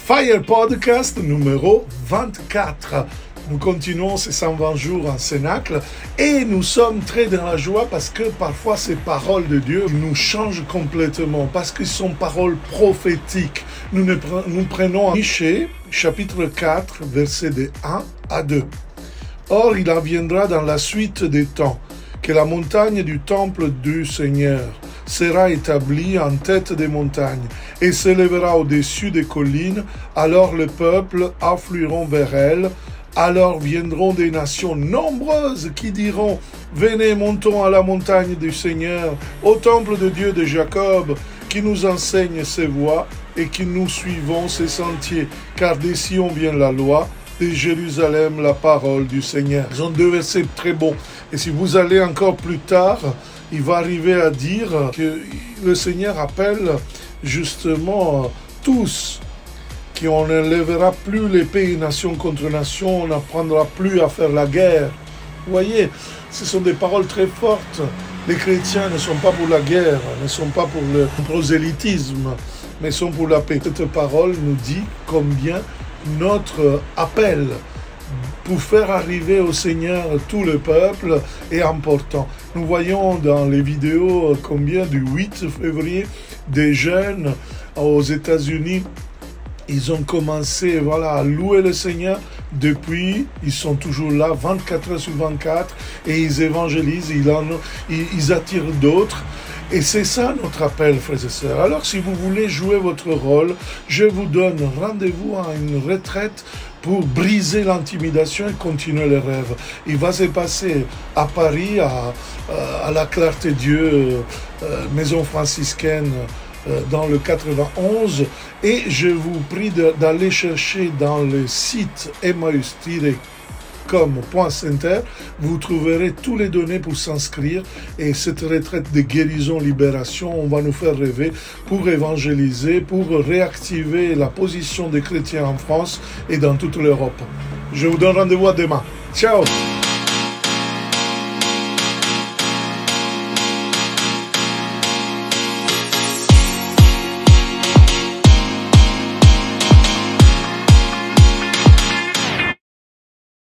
Fire Podcast numéro 24. Nous continuons ces 120 jours en Cénacle et nous sommes très dans la joie parce que parfois ces paroles de Dieu nous changent complètement parce qu'ils sont paroles prophétiques. Nous prenons Michée, chapitre 4, versets de 1 à 2. Or, il adviendra dans la suite des temps que la montagne du temple du Seigneur sera établie en tête des montagnes et s'élèvera au-dessus des collines. Alors le peuple afflueront vers elle. Alors viendront des nations nombreuses qui diront « Venez, montons à la montagne du Seigneur, au temple de Dieu de Jacob, qui nous enseigne ses voies et qui nous suivons ses sentiers. Car de Sion vient la loi, de Jérusalem la parole du Seigneur. » Ils ont deux versets très bons. Et si vous allez encore plus tard, il va arriver à dire que le Seigneur appelle justement tous, qu'on ne lèvera plus l'épée nation contre nation, on n'apprendra plus à faire la guerre. Vous voyez, ce sont des paroles très fortes. Les chrétiens ne sont pas pour la guerre, ne sont pas pour le prosélytisme, mais sont pour la paix. Cette parole nous dit combien notre appel pour faire arriver au Seigneur tout le peuple est important. Nous voyons dans les vidéos combien du 8 février, des jeunes aux États-Unis, ils ont commencé à louer le Seigneur. Depuis, ils sont toujours là, 24 heures sur 24, et ils évangélisent, ils attirent d'autres. Et c'est ça notre appel, frères et sœurs. Alors, si vous voulez jouer votre rôle, je vous donne rendez-vous à une retraite pour briser l'intimidation et continuer les rêves. Il va se passer à Paris, à la Clarté-Dieu, maison franciscaine, dans le 91, et je vous prie d'aller chercher dans le site emmaüs-com.center, vous trouverez tous les données pour s'inscrire, et cette retraite de guérison-libération, on va nous faire rêver pour évangéliser, pour réactiver la position des chrétiens en France et dans toute l'Europe. Je vous donne rendez-vous à demain. Ciao!